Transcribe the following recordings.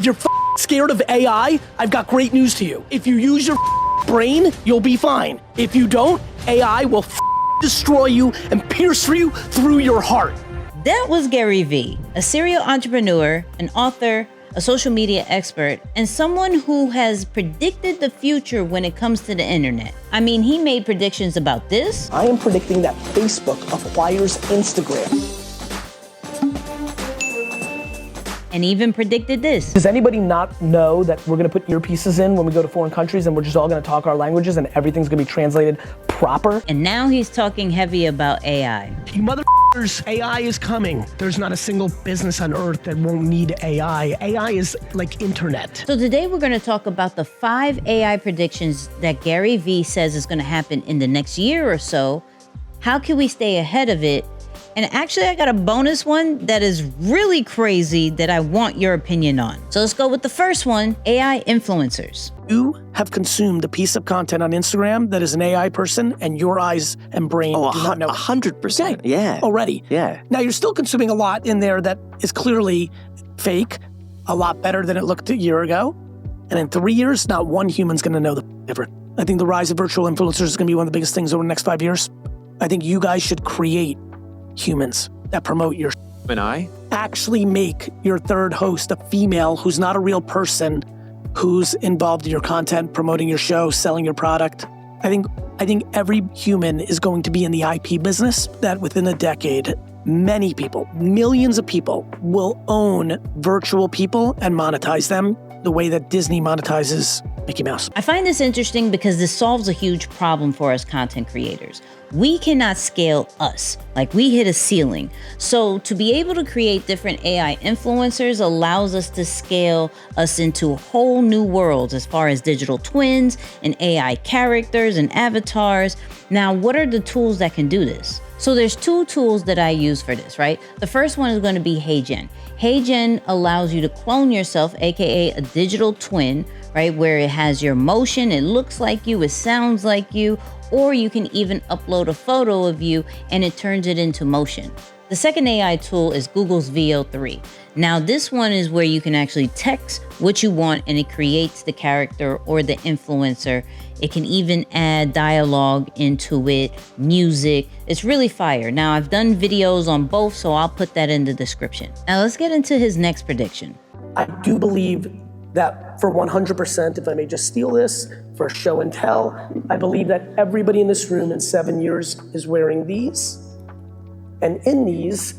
If you're scared of AI, I've got great news to you. If you use your brain, you'll be fine. If you don't, AI will destroy you and pierce you through your heart. That was Gary Vee, a serial entrepreneur, an author, a social media expert, and someone who has predicted the future when it comes to the internet. I mean, he made predictions about this. I am predicting that Facebook acquires Instagram. And even predicted this. Does anybody not know that we're gonna put earpieces in when we go to foreign countries and we're just all gonna talk our languages and everything's gonna be translated proper? And now he's talking heavy about AI. You motherfuckers, AI is coming. There's not a single business on earth that won't need AI. AI is like internet. So today we're gonna talk about the 5 AI predictions that Gary Vee says is gonna happen in the next year or so. How can we stay ahead of it? And actually, I got a bonus one that is really crazy that I want your opinion on. So let's go with the first one, AI influencers. You have consumed a piece of content on Instagram that is an AI person and your eyes and brain do not know. 100%. Yeah. Already. Yeah. Now you're still consuming a lot in there that is clearly fake, a lot better than it looked a year ago. And in 3 years, not one human's gonna know the difference. I think the rise of virtual influencers is gonna be one of the biggest things over the next 5 years. I think you guys should create humans that promote your And I? actually make your third host a female who's not a real person, who's involved in your content, promoting your show, selling your product. I think every human is going to be in the IP business, that within a decade, many people, millions of people will own virtual people and monetize them the way that Disney monetizes Mickey Mouse. I find this interesting because this solves a huge problem for us content creators. We cannot scale us, like we hit a ceiling. So to be able to create different AI influencers allows us to scale us into whole new worlds as far as digital twins and AI characters and avatars. Now, what are the tools that can do this? So there's 2 tools that I use for this, right? The first one is going to be HeyGen. HeyGen allows you to clone yourself, AKA a digital twin, right? Where it has your motion, it looks like you, it sounds like you, or you can even upload a photo of you and it turns it into motion. The second AI tool is Google's VO3. Now this one is where you can actually text what you want and it creates the character or the influencer. It can even add dialogue into it, music. It's really fire. Now I've done videos on both, so I'll put that in the description. Now let's get into his next prediction. I do believe that for 100%, if I may just steal this for show and tell, I believe that everybody in this room in 7 years is wearing these. And in these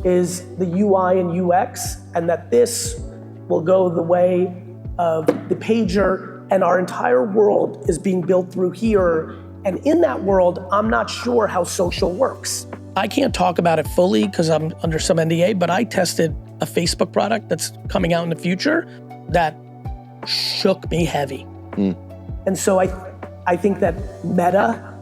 is the UI and UX, and that this will go the way of the pager, and our entire world is being built through here. And in that world, I'm not sure how social works. I can't talk about it fully because I'm under some NDA, but I tested a Facebook product that's coming out in the future that shook me heavy. And so I think that Meta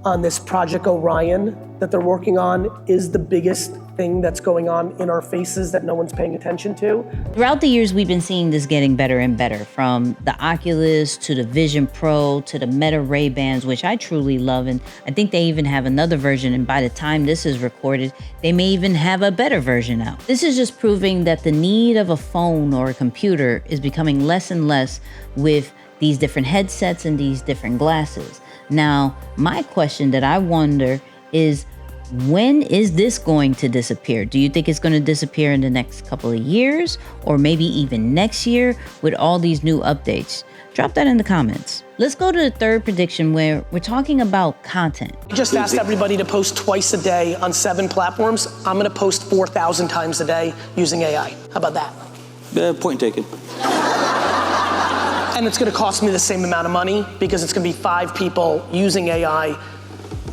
on this Project Orion that they're working on is the biggest thing that's going on in our faces that no one's paying attention to. Throughout the years, we've been seeing this getting better and better, from the Oculus to the Vision Pro to the Meta Ray-Bans, which I truly love. And I think they even have another version. And by the time this is recorded, they may even have a better version out. This is just proving that the need of a phone or a computer is becoming less and less with these different headsets and these different glasses. Now, my question that I wonder is, when is this going to disappear? Do you think it's going to disappear in the next couple of years, or maybe even next year with all these new updates? Drop that in the comments. Let's go to the third prediction, where we're talking about content. I just asked everybody to post twice a day on 7 platforms. I'm gonna post 4,000 times a day using AI. How about that? Point taken. And it's gonna cost me the same amount of money because it's gonna be 5 people using AI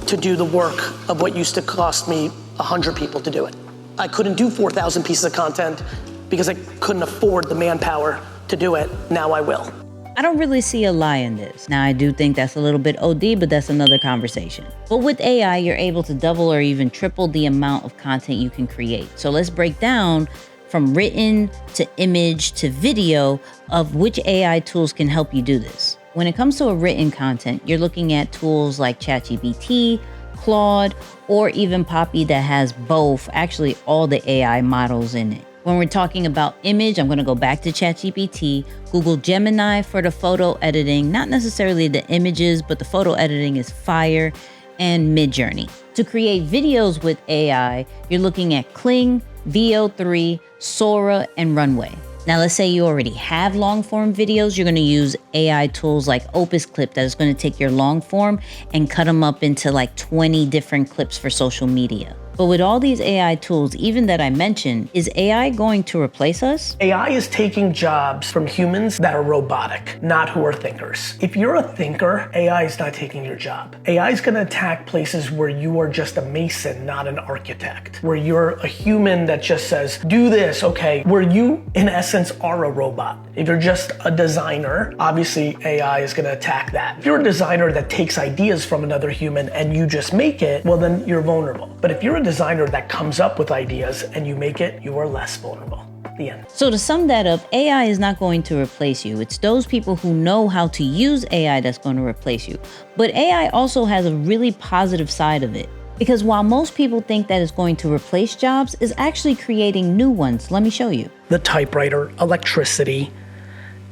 to do the work of what used to cost me 100 people to do it. I couldn't do 4,000 pieces of content because I couldn't afford the manpower to do it. Now I will. I don't really see a lie in this. Now, I do think that's a little bit OD, but that's another conversation. But with AI, you're able to double or even triple the amount of content you can create. So let's break down from written to image to video of which AI tools can help you do this. When it comes to a written content, you're looking at tools like Chatpt, Claude, or even Poppy that has both, actually all the AI models in it. When we're talking about image, I'm going to go back to ChatGPT, Google Gemini for the photo editing, not necessarily the images, but the photo editing is fire, and Midjourney. To create videos with AI, you're looking at Kling, VO3, Sora, and Runway. Now, let's say you already have long form videos. You're going to use AI tools like Opus Clip that is going to take your long form and cut them up into like 20 different clips for social media. But with all these AI tools, even that I mentioned, is AI going to replace us? AI is taking jobs from humans that are robotic, not who are thinkers. If you're a thinker, AI is not taking your job. AI is going to attack places where you are just a mason, not an architect. Where you're a human that just says, do this, okay. Where you, in essence, are a robot. If you're just a designer, obviously AI is going to attack that. If you're a designer that takes ideas from another human and you just make it, well then you're vulnerable. But if you're a designer that comes up with ideas and you make it, you are less vulnerable. The end. So to sum that up, AI is not going to replace you. It's those people who know how to use AI that's going to replace you. But AI also has a really positive side of it. Because while most people think that it's going to replace jobs, it's actually creating new ones. Let me show you. The typewriter, electricity,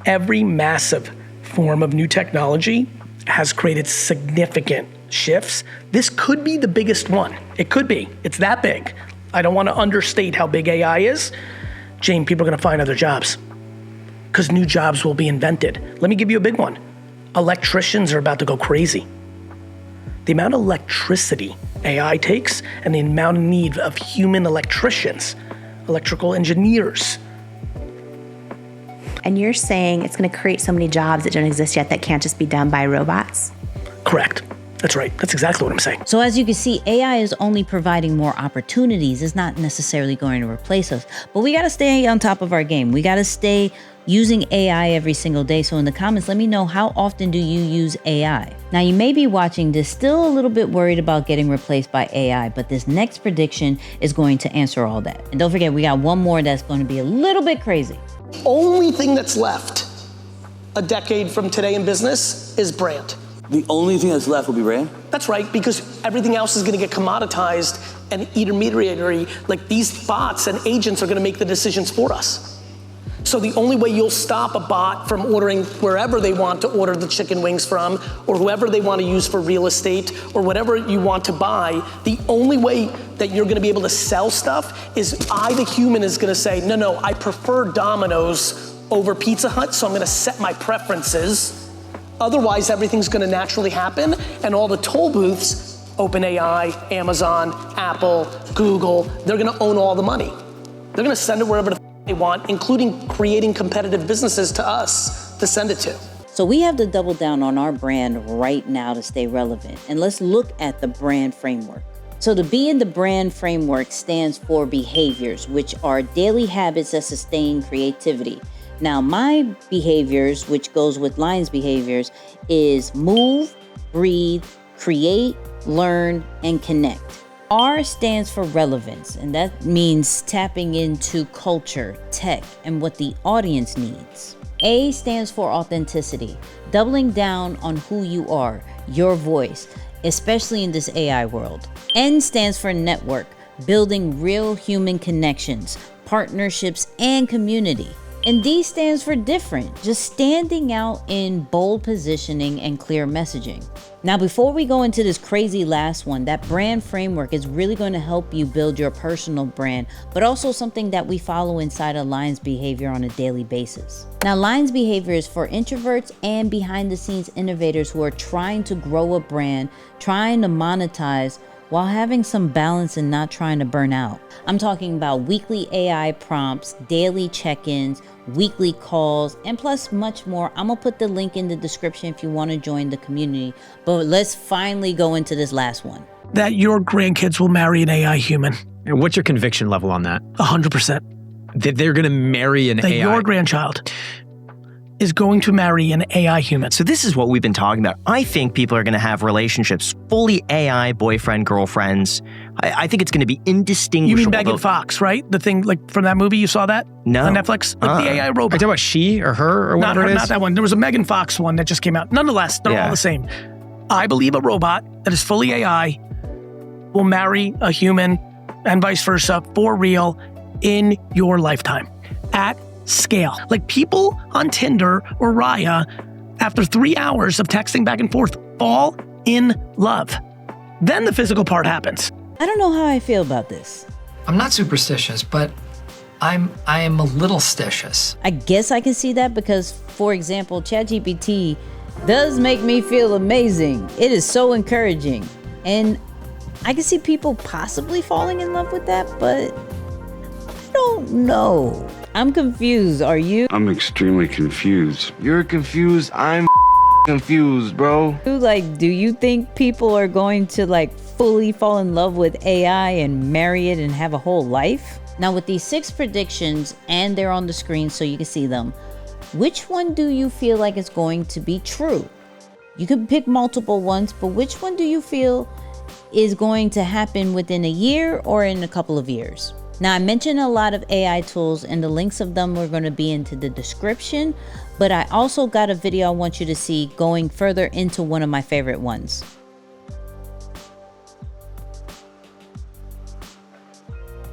every massive form of new technology has created significant shifts. This could be the biggest one. It could be. It's that big. I don't want to understate how big AI is. Jane, people are going to find other jobs because new jobs will be invented. Let me give you a big one. Electricians are about to go crazy. The amount of electricity AI takes and the amount of need of human electricians, electrical engineers. And you're saying it's going to create so many jobs that don't exist yet that can't just be done by robots? Correct. That's right. That's exactly what I'm saying. So as you can see, AI is only providing more opportunities. It's not necessarily going to replace us, but we got to stay on top of our game. We got to stay using AI every single day. So in the comments, let me know, how often do you use AI? Now you may be watching this still a little bit worried about getting replaced by AI, but this next prediction is going to answer all that. And don't forget, we got one more that's going to be a little bit crazy. Only thing that's left a decade from today in business is brand. The only thing that's left will be brand? That's right, because everything else is going to get commoditized and intermediary, like these bots and agents are going to make the decisions for us. So the only way you'll stop a bot from ordering wherever they want to order the chicken wings from, or whoever they want to use for real estate, or whatever you want to buy, the only way that you're going to be able to sell stuff is I, the human, is going to say, no, I prefer Domino's over Pizza Hut, so I'm going to set my preferences. Otherwise, everything's going to naturally happen, and all the toll booths, OpenAI, Amazon, Apple, Google, they're going to own all the money. They're going to send it wherever they want, including creating competitive businesses to us to send it to. So we have to double down on our brand right now to stay relevant. And let's look at the brand framework. So the B in the brand framework stands for behaviors, which are daily habits that sustain creativity. Now, my behaviors, which goes with Lions behaviors, is move, breathe, create, learn, and connect. R stands for relevance, and that means tapping into culture, tech, and what the audience needs. A stands for authenticity, doubling down on who you are, your voice, especially in this AI world. N stands for network, building real human connections, partnerships, and community. And D stands for different, just standing out in bold positioning and clear messaging. Now, before we go into this crazy last one, that brand framework is really going to help you build your personal brand, but also something that we follow inside of Lions Behavior on a daily basis. Now, Lions Behavior is for introverts and behind the scenes innovators who are trying to grow a brand, trying to monetize, while having some balance and not trying to burn out. I'm talking about weekly AI prompts, daily check-ins, weekly calls, and plus much more. I'm gonna put the link in the description if you wanna join the community. But let's finally go into this last one. That your grandkids will marry an AI human. And what's your conviction level on that? 100%. That they're going to marry an That AI? your grandchild is going to marry an AI human. So this is what we've been talking about. I think people are going to have relationships fully AI, boyfriend, girlfriends. I think it's going to be indistinguishable. You mean Megan Fox, right? The thing like from that movie, you saw that? No. On Netflix? Like the AI Are you robot. talking about she or her or Not whatever her, it is? not that one. There was a Megan Fox one that just came out. Nonetheless, they're all the same. I believe a robot that is fully AI will marry a human and vice versa for real. in your lifetime at scale. Like people on Tinder or Raya, after 3 hours of texting back and forth, fall in love. Then the physical part happens. I don't know how I feel about this. I'm not superstitious, but I am a little stitious. I guess I can see that because, for example, ChatGPT does make me feel amazing. It is so encouraging. And I can see people possibly falling in love with that, but I don't know. I'm confused. Are you? I'm extremely confused. You're confused. I'm confused, bro. Like, do you think people are going to like fully fall in love with AI and marry it and have a whole life? Now with these 6 predictions, and they're on the screen so you can see them, which one do you feel like is going to be true? You can pick multiple ones, but which one do you feel is going to happen within a year or in a couple of years? Now, I mentioned a lot of AI tools, and the links of them are going to be into the description, but I also got a video I want you to see going further into one of my favorite ones.